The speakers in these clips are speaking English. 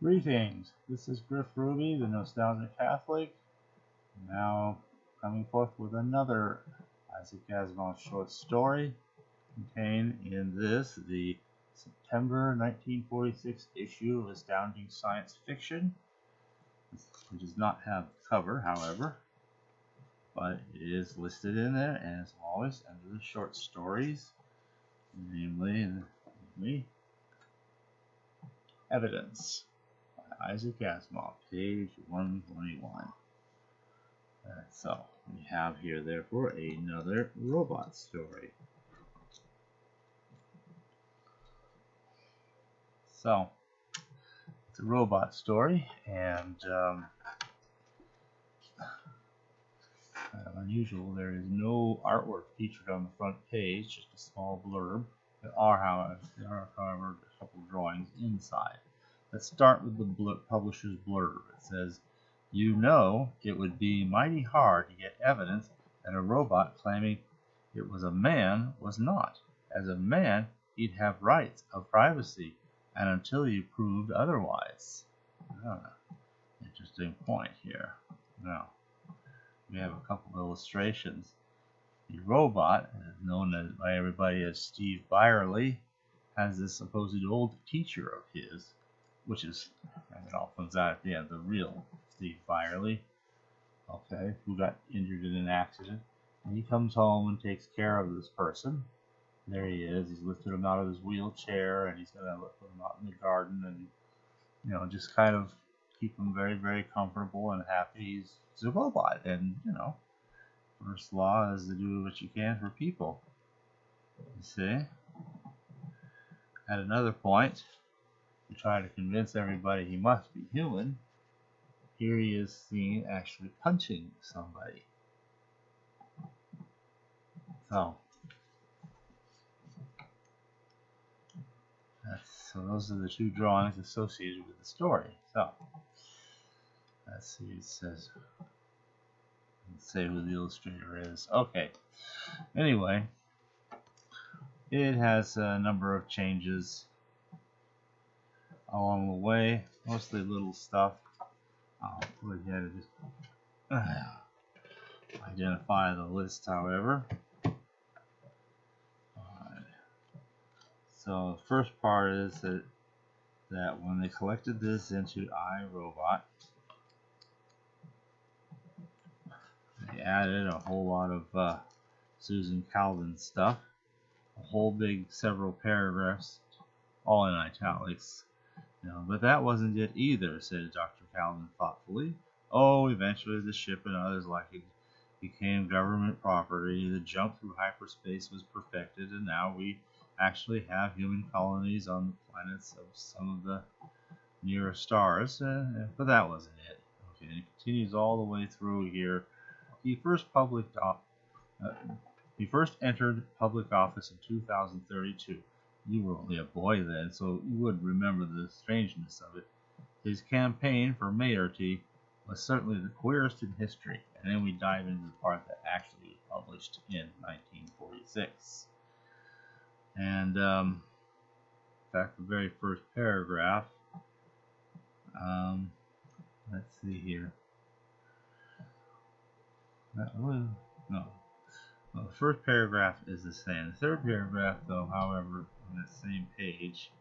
Greetings, this is Griff Ruby, the Nostalgic Catholic, now coming forth with another Isaac Asimov short story contained in this, the September 1946 issue of Astounding Science Fiction. It does not have the cover, however, but it is listed in there, and as always, under the short stories, namely Evidence. Isaac Asimov, page 121. So, we have here, therefore, another robot story. So, it's a robot story, and kind of unusual. There is no artwork featured on the front page, just a small blurb. There are, however, a couple drawings inside. Let's start with the publisher's blurb. It says, "You know, it would be mighty hard to get evidence that a robot claiming it was a man was not. As a man, he'd have rights of privacy, and until you proved otherwise." Interesting point here. Now, we have a couple of illustrations. The robot, known by everybody as Steve Byerley, has this supposed old teacher of his, which is, and it all comes out at the end, the real Steve Byerley, okay, who got injured in an accident. And he comes home and takes care of this person. There he is. He's lifted him out of his wheelchair, and he's going to put him out in the garden and, just kind of keep him very, very comfortable and happy. He's a robot, and, first law is to do what you can for people. You see? At another point, to try to convince everybody he must be human, here he is seen actually punching somebody. So those are the two drawings associated with the story. So let's see, it says, let's say who the illustrator is. Okay, anyway, it has a number of changes along the way, mostly little stuff. I'll go ahead and just identify the list, however. So the first part is that when they collected this into iRobot, they added a whole lot of Susan Calvin stuff, a whole big several paragraphs, all in italics. But that wasn't it either, said Dr. Calvin thoughtfully. Oh, eventually the ship and others like it became government property. The jump through hyperspace was perfected, and now we actually have human colonies on the planets of some of the nearer stars. But that wasn't it. Okay, and it continues all the way through here. He first entered public office in 2032. You were only a boy then, so you would remember the strangeness of it. His campaign for mayoralty was certainly the queerest in history, and then we dive into the part that actually was published in 1946. And in fact, the very first paragraph, let's see here. Well, the first paragraph is the same. The third paragraph, though, however, on that same page,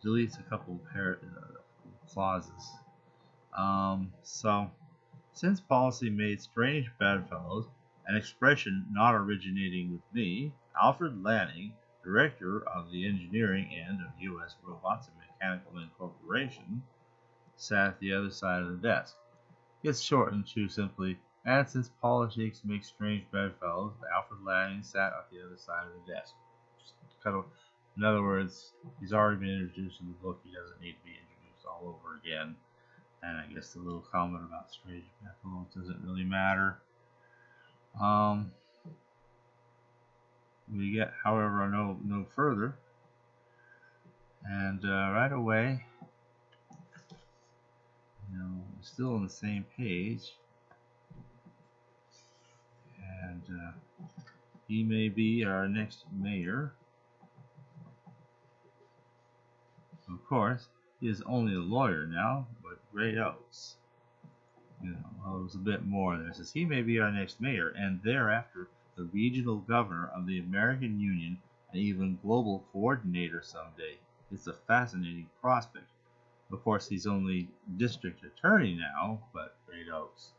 deletes a couple of clauses. So, since policy made strange bedfellows, an expression not originating with me, Alfred Lanning, director of the engineering end of U.S. Robots and Mechanical Incorporation, sat at the other side of the desk. It's shortened to simply, and since politics make strange bedfellows, Alfred Lanning sat at the other side of the desk. In other words, he's already been introduced in the book. He doesn't need to be introduced all over again. And I guess the little comment about strange bedfellows doesn't really matter. We get, however, no further. And right away, still on the same page. And he may be our next mayor. Of course, he is only a lawyer now, but great oaks. You know, well, it was a bit more there. It says he may be our next mayor, and thereafter the regional governor of the American Union and even global coordinator someday. It's a fascinating prospect. Of course, he's only district attorney now, but great oaks.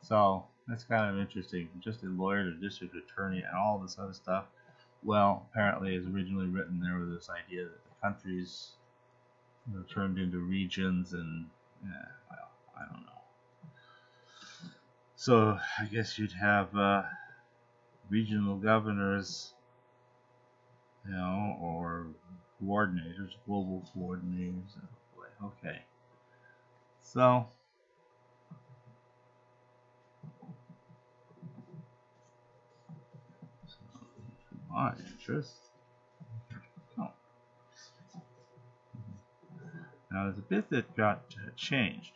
So that's kind of interesting. Just a lawyer to district attorney and all this other stuff. Well, apparently, it's originally written there with this idea that the countries, you know, turned into regions, and well, I don't know. So I guess you'd have regional governors, you know, or coordinators, global coordinators. Oh boy, okay. So my interest. Oh. Now there's a bit that got changed.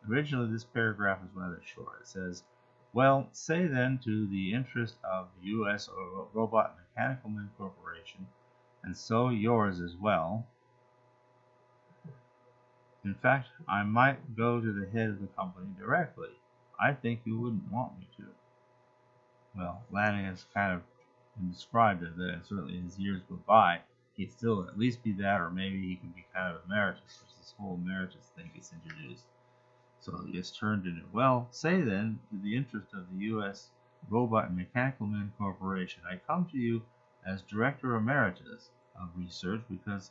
Originally, this paragraph is rather short. It says, well, say then to the interest of U.S. Robot Mechanical Men Corporation, and so yours as well. In fact, I might go to the head of the company directly. I think you wouldn't want me to. Well, Lanning has kind of been described as that, and certainly as years go by, he'd still at least be that, or maybe he could be kind of emeritus. There's this whole emeritus thing gets introduced. So it gets turned into, well, say then, to the interest of the U.S. Robot and Mechanical Men Corporation, I come to you as Director Emeritus of Research because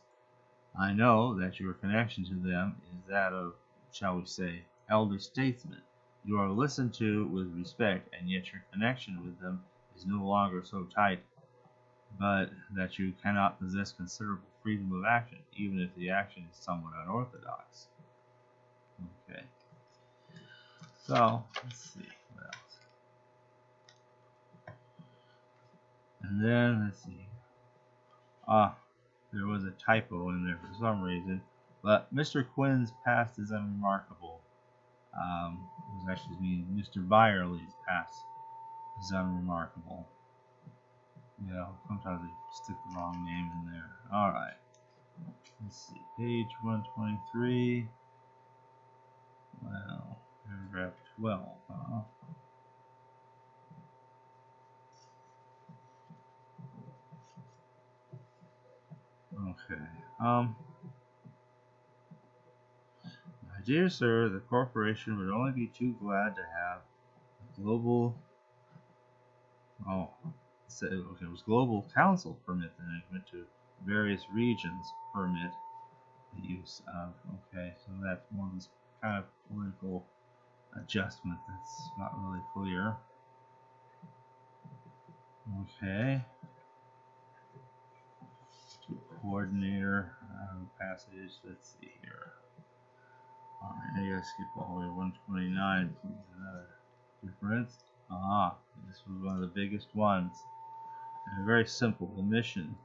I know that your connection to them is that of, shall we say, elder statesmen. You are listened to with respect, and yet your connection with them is no longer so tight, but that you cannot possess considerable freedom of action, even if the action is somewhat unorthodox. Okay. So, let's see, what else? And then, let's see. There was a typo in there for some reason, but Mr. Quinn's past is unremarkable. It was actually mean Mr. Byerley's past is unremarkable. You know, sometimes they stick the wrong name in there. Alright. Let's see, page 123. Well, paragraph 12, huh? Okay. My dear sir, the corporation would only be too glad to have global. Okay, it was global council permit the enactment to various regions permit the use of. Okay, so that's more of this kind of political adjustment that's not really clear. Okay. Coordinator passage. Let's see here. Alright, I gotta skip all the way to 129. Another difference. This was one of the biggest ones. And a very simple omission.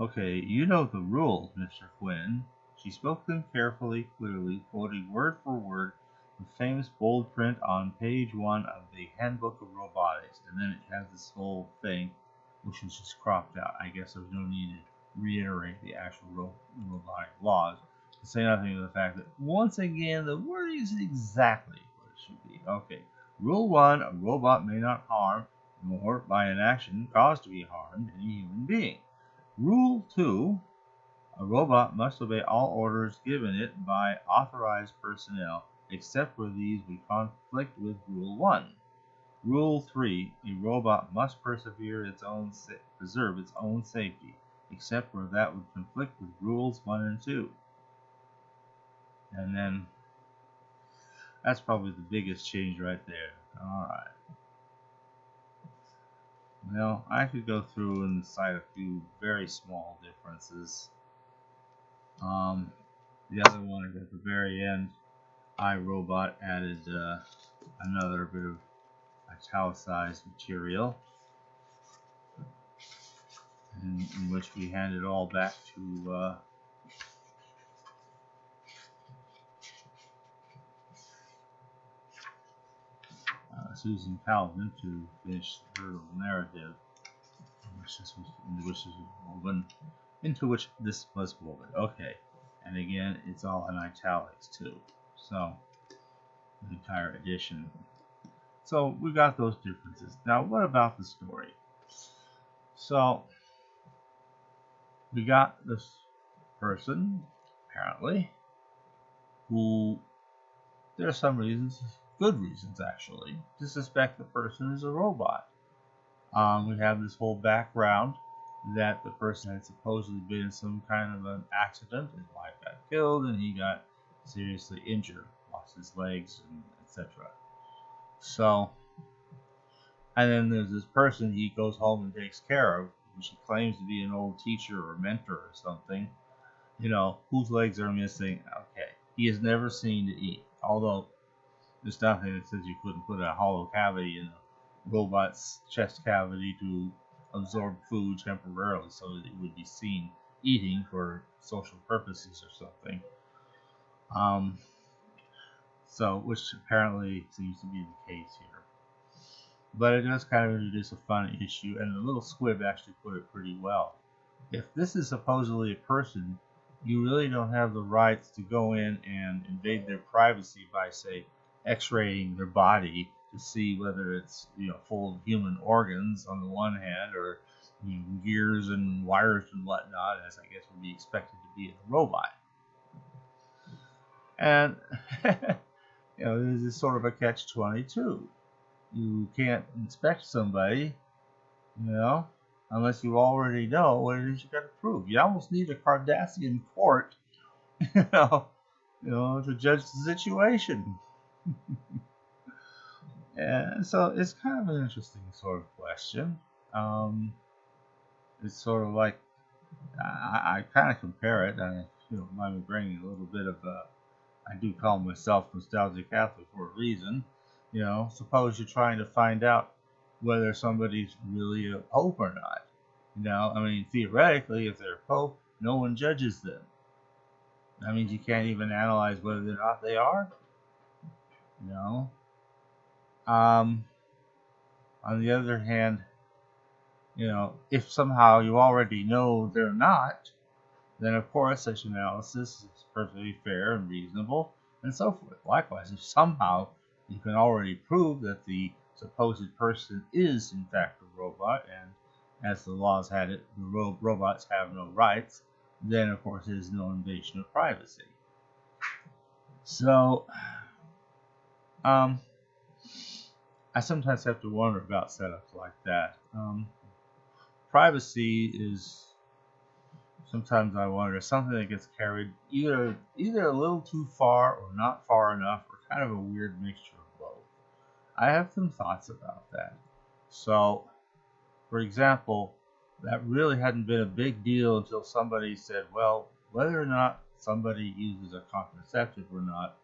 Okay, you know the rules, Mr. Quinn. She spoke them carefully, clearly, quoting word for word the famous bold print on page 1 of the Handbook of Robotics. And then it has this whole thing, which was just cropped out. I guess there was no need to reiterate the actual robotic laws. To say nothing of the fact that, once again, the wording is exactly what it should be. Okay, Rule 1, a robot may not harm, nor by an action cause to be harmed, any human being. Rule 2, a robot must obey all orders given it by authorized personnel, except where these would conflict with Rule 1. Rule 3, a robot must preserve its own safety, except where that would conflict with Rules 1 and 2. And then, that's probably the biggest change right there. Alright. Well, I could go through and cite a few very small differences. The other one at the very end, iRobot added another bit of italicized material, in which we hand it all back to Susan Calvin to finish her little narrative, into which this was woven. Okay, And again, it's all in italics too. So, the entire edition. So, we got those differences. Now, what about the story? So, we got this person, apparently, who there are some reasons, good reasons actually, to suspect the person is a robot. We have this whole background that the person had supposedly been in some kind of an accident. His wife got killed and he got seriously injured, lost his legs, and etc. So, and then there's this person he goes home and takes care of, who she claims to be an old teacher or mentor or something, whose legs are missing. Okay, he is never seen to eat, although there's nothing that says you couldn't put a hollow cavity in a robot's chest cavity to absorb food temporarily so that it would be seen eating for social purposes or something. Which apparently seems to be the case here. But it does kind of introduce a fun issue, and the little squib actually put it pretty well. If this is supposedly a person, you really don't have the rights to go in and invade their privacy by, say, x-raying their body to see whether it's full of human organs on the one hand, or gears and wires and whatnot, as I guess would be expected to be in a robot. And there's this sort of a catch-22. You can't inspect somebody, unless you already know what it is you got to prove. You almost need a Cardassian court, to judge the situation. And so it's kind of an interesting sort of question. It's sort of like, I kind of compare it, and if you don't mind me bringing a little bit of I do call myself Nostalgic Catholic for a reason. Suppose you're trying to find out whether somebody's really a pope or not. Theoretically, if they're a pope, no one judges them. That means you can't even analyze whether or not they are. On the other hand, if somehow you already know they're not, then of course such analysis is perfectly fair and reasonable, and so forth. Likewise, if somehow you can already prove that the supposed person is in fact a robot, and as the laws had it, the robots have no rights, then of course it is no invasion of privacy. So, I sometimes have to wonder about setups like that. Privacy is, sometimes I wonder, something that gets carried either a little too far or not far enough, or kind of a weird mixture of both. I have some thoughts about that. So, for example, that really hadn't been a big deal until somebody said, well, whether or not somebody uses a contraceptive or not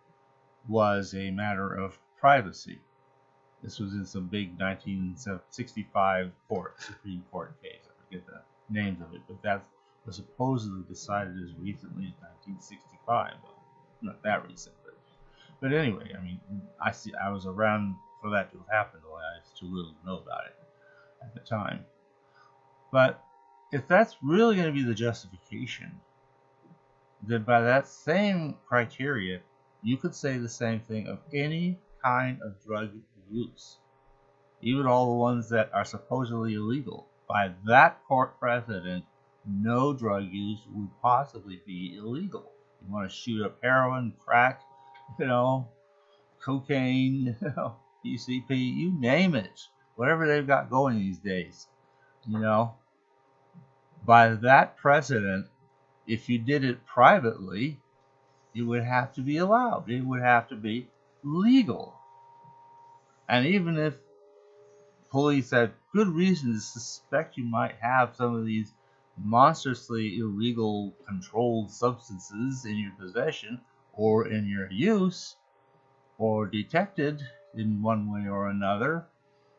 was a matter of privacy. This was in some big 1965 Supreme Court case. I forget the names of it, but that was supposedly decided as recently as 1965. Well, not that recent, but anyway, I was around for that to have happened, although I was too little to know about it at the time. But if that's really going to be the justification, then by that same criteria, you could say the same thing of any kind of drug use, even all the ones that are supposedly illegal. By that court precedent, no drug use would possibly be illegal. You want to shoot up heroin, crack, cocaine, PCP, you name it, whatever they've got going these days. By that precedent, if you did it privately, it would have to be allowed. It would have to be legal. And even if police had good reason to suspect you might have some of these monstrously illegal controlled substances in your possession or in your use, or detected in one way or another,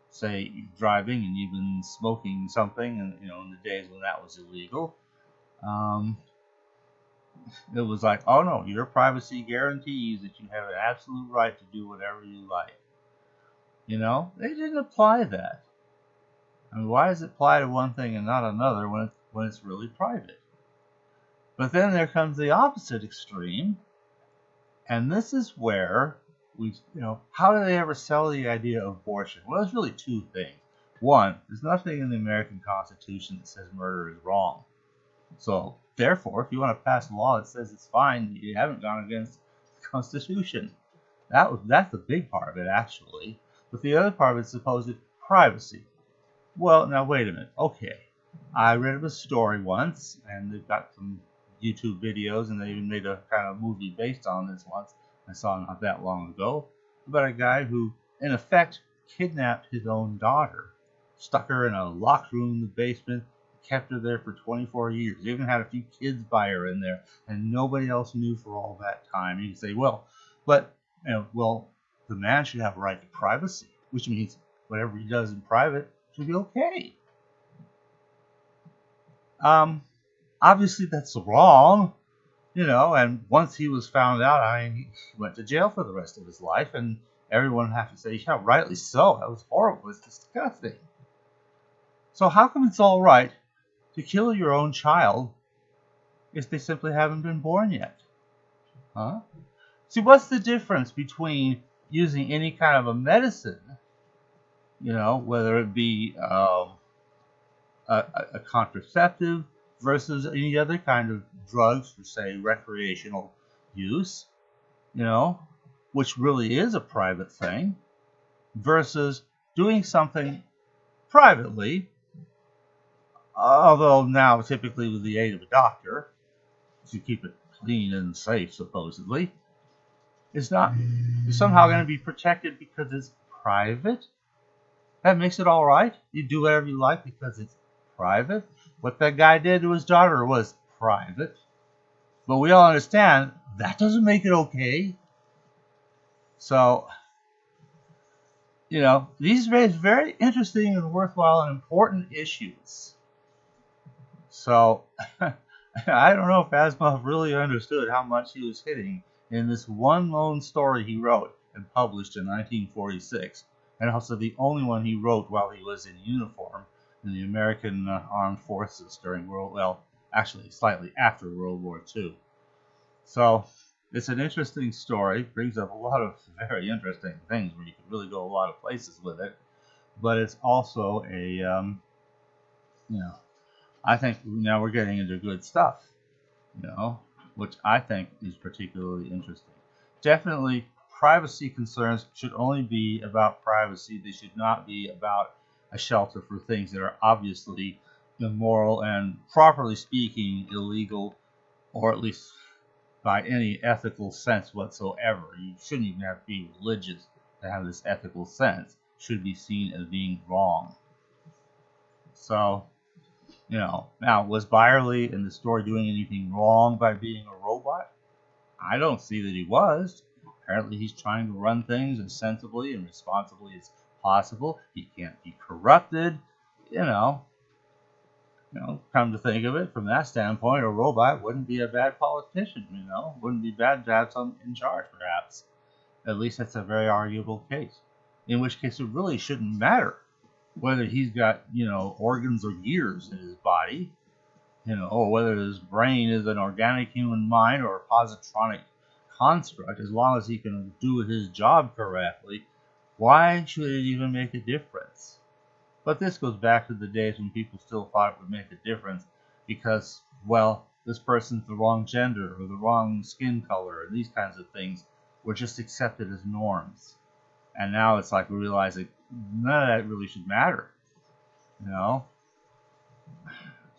say driving and even smoking something, and in the days when that was illegal, it was like, oh no, your privacy guarantees that you have an absolute right to do whatever you like. They didn't apply that. Why does it apply to one thing and not another when it's really private? But then there comes the opposite extreme, and this is where how do they ever sell the idea of abortion? Well, there's really two things. One, there's nothing in the American Constitution that says murder is wrong. So, therefore, if you want to pass a law that says it's fine, you haven't gone against the Constitution. That's the big part of it, actually. But the other part of it is supposed privacy. Well, now wait a minute. Okay, I read a story once, and they've got some YouTube videos, and they even made a kind of movie based on this once. I saw not that long ago about a guy who, in effect, kidnapped his own daughter, stuck her in a locked room in the basement, kept her there for 24 years. Even had a few kids by her in there, and nobody else knew for all that time. You can say, well, but the man should have a right to privacy, which means whatever he does in private should be okay. Obviously that's wrong, and once he was found out, he went to jail for the rest of his life, and everyone has to say, yeah, rightly so. That was horrible. It's disgusting. So how come it's all right to kill your own child if they simply haven't been born yet? Huh? See, what's the difference between using any kind of a medicine, whether it be a contraceptive versus any other kind of drugs for, say, recreational use, which really is a private thing, versus doing something privately, although now typically with the aid of a doctor to keep it clean and safe, supposedly, is somehow going to be protected because it's private. That makes it all right. You do whatever you like because it's private. What that guy did to his daughter was private. But we all understand that doesn't make it okay. So, these raise very interesting and worthwhile and important issues. So, I don't know if Asimov really understood how much he was hitting in this one lone story he wrote and published in 1946, and also the only one he wrote while he was in uniform in the American Armed Forces during slightly after World War II. So it's an interesting story, brings up a lot of very interesting things where you can really go a lot of places with it, but it's also I think now we're getting into good stuff, which I think is particularly interesting. Definitely, privacy concerns should only be about privacy. They should not be about a shelter for things that are obviously immoral and, properly speaking, illegal, or at least by any ethical sense whatsoever. You shouldn't even have to be religious to have this ethical sense. It should be seen as being wrong. So, now, was Byerley in the story doing anything wrong by being a robot? I don't see that he was. Apparently he's trying to run things as sensibly and responsibly as possible. He can't be corrupted, come to think of it, from that standpoint, a robot wouldn't be a bad politician, wouldn't be bad to have some in charge, perhaps. At least that's a very arguable case. In which case it really shouldn't matter whether he's got, organs or gears in his body, or whether his brain is an organic human mind or a positronic construct. As long as he can do his job correctly, why should it even make a difference? But this goes back to the days when people still thought it would make a difference because, this person's the wrong gender or the wrong skin color, and these kinds of things were just accepted as norms. And now it's like we're realizing none of that really should matter,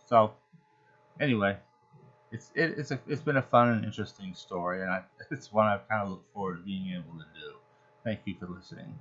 So, anyway, it's been a fun and interesting story, and it's one I've kind of looked forward to being able to do. Thank you for listening.